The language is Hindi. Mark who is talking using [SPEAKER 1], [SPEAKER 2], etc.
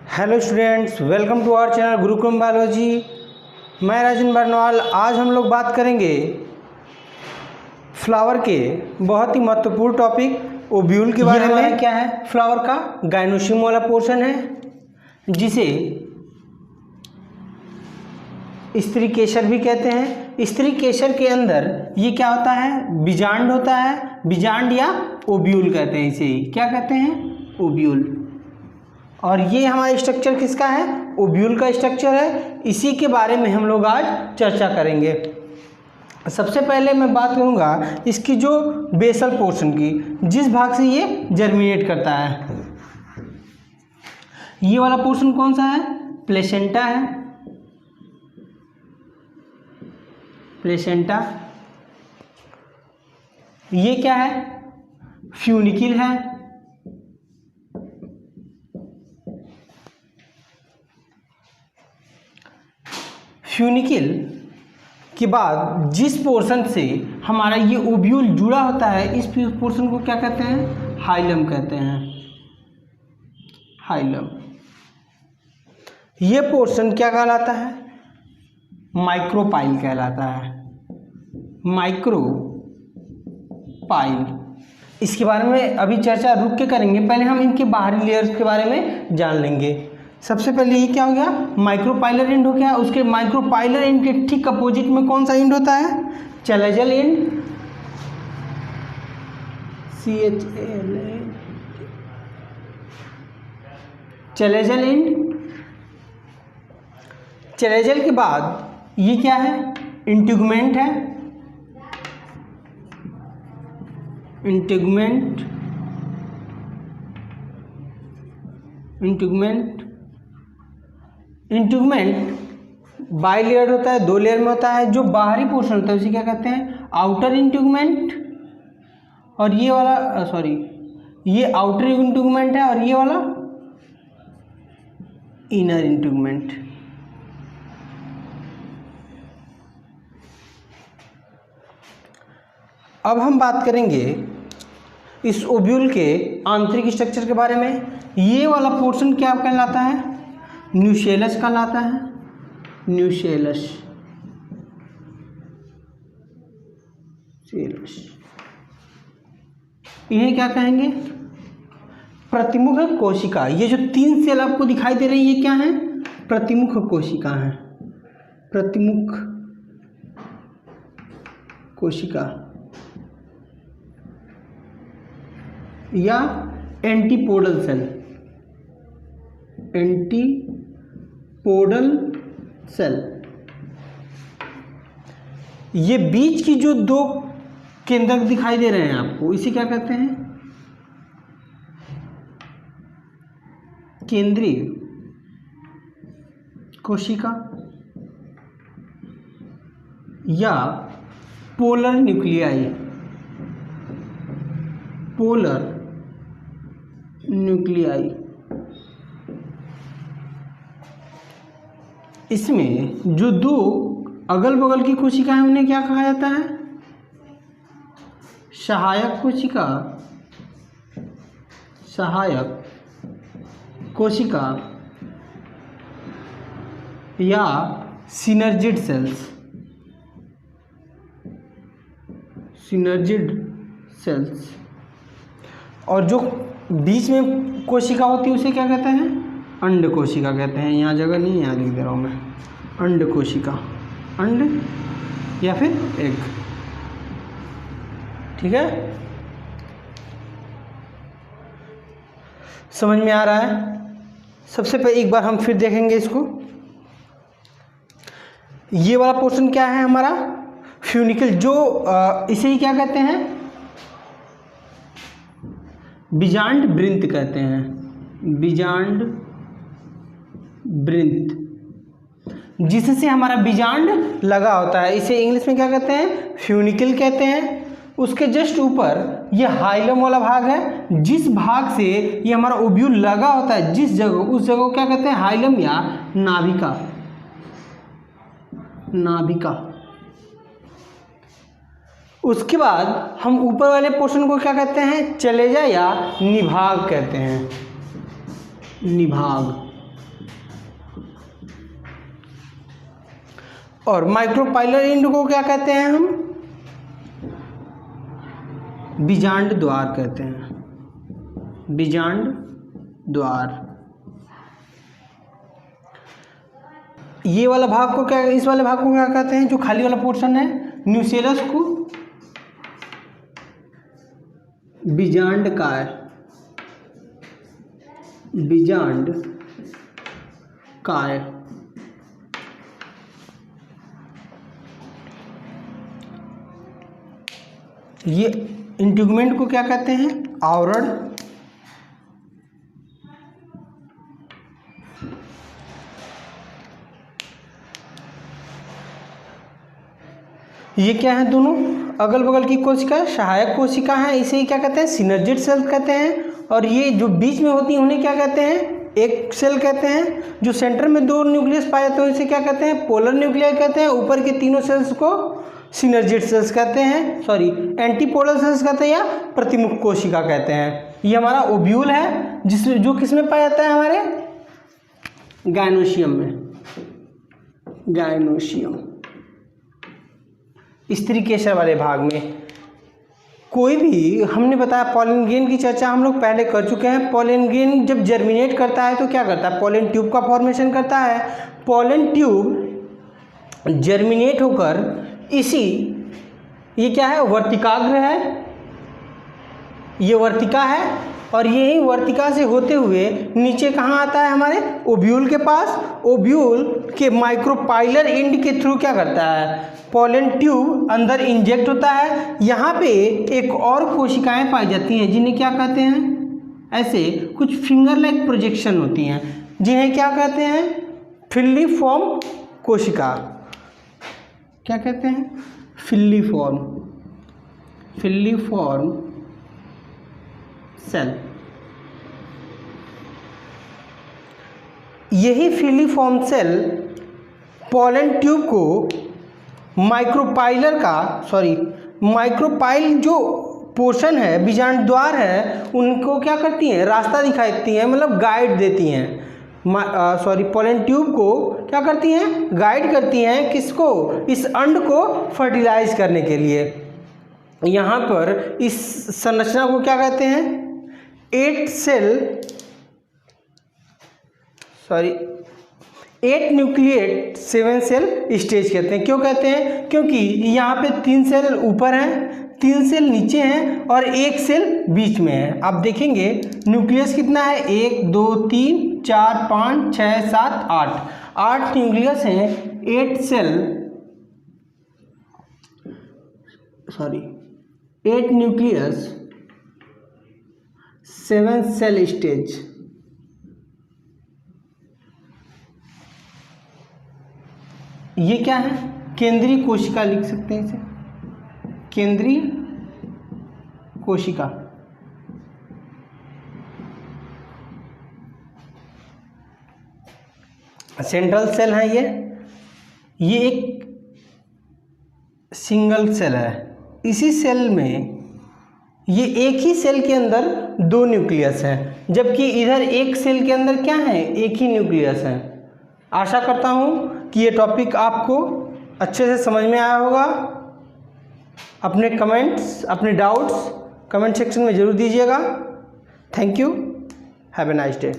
[SPEAKER 1] Hello students, welcome to our channel Gurukulam biology. मैं राजन बरनवाल। आज हम लोग बात करेंगे फ्लावर के बहुत ही महत्वपूर्ण टॉपिक ओव्यूल के बारे में। क्या है? फ्लावर का गाइनोसियम वाला पोर्शन है जिसे स्त्री केसर भी कहते हैं। स्त्री केसर के अंदर ये क्या होता है? बीजांड होता है। बीजांड या ओव्यूल कहते हैं इसे। क्या कहते हैं? ओव्यूल। और ये हमारा स्ट्रक्चर किसका है? ओव्यूल का स्ट्रक्चर है। इसी के बारे में हम लोग आज चर्चा करेंगे। सबसे पहले मैं बात करूंगा इसकी जो बेसल पोर्शन की, जिस भाग से ये जर्मिनेट करता है। ये वाला पोर्शन कौन सा है? प्लेसेंटा है। प्लेसेंटा। ये क्या है? फ्यूनिकिल है। फ्यूनिकिल के बाद जिस पोर्शन से हमारा ये ओव्यूल जुड़ा होता है, इस पोर्शन को क्या कहते हैं? हाइलम कहते हैं। हाइलम। ये पोर्शन क्या कहलाता है? माइक्रोपाइल कहलाता है। माइक्रोपाइल। इसके बारे में अभी चर्चा रुक के करेंगे, पहले हम इनके बाहरी लेयर्स के बारे में जान लेंगे। सबसे पहले ये क्या हो गया? माइक्रोपाइलर एंड हो गया। उसके माइक्रोपाइलर एंड के ठीक अपोजिट में कौन सा एंड होता है? Chalazal and. Chalazal and. Chalazal के बाद ये क्या है? इंटीगुमेंट है। इंटीगुमेंट। इंटीगुमेंट। इंटीगुमेंट बाई लेयर होता है, 2 लेयर में होता है। जो बाहरी पोर्शन होता है उसे क्या कहते हैं? आउटर इंटीगुमेंट। और ये वाला ये आउटर इंटीगुमेंट है और ये वाला इनर इंटीगुमेंट। अब हम बात करेंगे इस ओव्यूल के आंतरिक स्ट्रक्चर के बारे में। ये वाला पोर्शन क्या कहलाता है? न्यूसेलस कहलाता है। न्यूसेलस। इन्हें क्या कहेंगे? प्रतिमुख कोशिका। ये जो 3 सेल आपको दिखाई दे रही है, ये क्या है? प्रतिमुख कोशिका है। प्रतिमुख कोशिका या एंटीपोडल सेल। Antipodal cell. ये बीच की जो 2 केंद्रक दिखाई दे रहे हैं आपको, इसे क्या कहते हैं? केंद्रीय कोशिका या पोलर न्यूक्लियाई। Polar nuclei. इसमें जो 2 अगल बगल की कोशिका है उन्हें क्या कहा जाता है? सहायक कोशिका। सहायक कोशिका या सिनर्जिड सेल्स। Synergid cells. और जो बीच में कोशिका होती है उसे क्या कहते हैं? अंड कोशिका कहते हैं। यहाँ जगह नहीं है, यहाँ लिख दे रहा हूँ मैं। अंड कोशिका। अंड या फिर एग। ठीक है, समझ में आ रहा है? सबसे पहले एक बार हम फिर देखेंगे इसको। ये वाला पोर्शन क्या है हमारा? फ्यूनिकल। जो इसे ही क्या कहते हैं? बीजांड वृंत कहते हैं। बीजांड वृंत, जिससे हमारा बीजांड लगा होता है, इसे इंग्लिश में क्या कहते हैं? फ्यूनिकल कहते हैं। उसके जस्ट ऊपर ये हाइलम वाला भाग है, जिस भाग से ये हमारा ओव्यूल लगा होता है, जिस जगह, उस जगह को क्या कहते हैं? हाइलम या नाभिका। नाभिका। उसके बाद हम ऊपर वाले पोर्शन को क्या कहते हैं? चलेजा या निभाग कहते हैं। निभाग। और माइक्रोपाइलर एंड को क्या कहते हैं हम? बीजांड द्वार कहते हैं, बीजांड द्वार। ये वाला भाग को क्या, इस वाले भाग को क्या कहते हैं? जो खाली वाला पोर्शन है न्यूसेलस को बीजांड काय, बीजांड काय। ये इंट्यूगमेंट को क्या कहते हैं? आवरण। ये क्या है? दोनों अगल बगल की कोशिका सहायक कोशिका है, इसे ही क्या कहते हैं? सिनर्जिड सेल कहते हैं। और ये जो बीच में होती है उन्हें क्या कहते हैं? एक सेल कहते हैं। जो सेंटर में दो न्यूक्लियस पाए जाते हैं इसे क्या कहते हैं? पोलर न्यूक्लियर कहते हैं। ऊपर के तीनों सेल्स को सिनर्जिड सेल्स कहते हैं, सॉरी एंटीपोलर सेल्स कहते हैं या प्रतिमुख कोशिका कहते हैं। ये हमारा ओब्यूल है जिसमें जो किस में पाया जाता है? हमारे गायनोशियम में, गायनोशियम स्त्री केसर वाले भाग में। कोई भी हमने बताया पॉलन ग्रेन की चर्चा हम लोग पहले कर चुके हैं। पॉलन ग्रेन जब जर्मिनेट करता है तो क्या करता है? पॉलन ट्यूब का फॉर्मेशन करता है। पॉलन ट्यूब जर्मिनेट होकर इसी, ये क्या है? वर्तिकाग्र है, ये वर्तिका है और यही वर्तिका से होते हुए नीचे कहाँ आता है? हमारे ओब्यूल के पास। ओब्यूल के माइक्रोपाइलर एंड के थ्रू क्या करता है? पॉलन ट्यूब अंदर इंजेक्ट होता है। यहाँ पे एक और कोशिकाएं पाई जाती हैं जिन्हें क्या कहते हैं? ऐसे कुछ फिंगर लाइक प्रोजेक्शन होती हैं जिन्हें क्या कहते हैं? फिल्लीफॉर्म कोशिका। क्या कहते हैं? फिल्लीफॉर्म, फिल्लीफॉर्म सेल। यही फिल्लीफॉर्म सेल पॉलन ट्यूब को माइक्रोपाइलर का, सॉरी माइक्रोपाइल जो पोर्शन है, बीजांड द्वार है, उनको क्या करती हैं? रास्ता दिखाती हैं, मतलब गाइड देती हैं। सॉरी पॉलन ट्यूब को क्या करती हैं? गाइड करती हैं। किसको? इस अंड को फर्टिलाइज करने के लिए। यहाँ पर इस संरचना को क्या कहते हैं? 8 न्यूक्लिएट 7 सेल स्टेज कहते हैं। क्यों कहते हैं? क्योंकि यहाँ पे 3 सेल ऊपर हैं, 3 सेल नीचे हैं और 1 सेल बीच में है। आप देखेंगे न्यूक्लियस कितना है? 1 2 3 4 5 6 7 8, 8 न्यूक्लियस हैं। 8 न्यूक्लियस 7 सेल स्टेज। ये क्या है? केंद्रीय कोशिका लिख सकते हैं इसे, केंद्रीय कोशिका। सेंट्रल सेल है ये एक सिंगल सेल है। इसी सेल में ये एक ही सेल के अंदर 2 न्यूक्लियस हैं, जबकि इधर एक सेल के अंदर क्या है? एक ही न्यूक्लियस है। आशा करता हूँ कि ये टॉपिक आपको अच्छे से समझ में आया होगा। अपने कमेंट्स, अपने डाउट्स कमेंट सेक्शन में ज़रूर दीजिएगा। Thank you, have a nice day.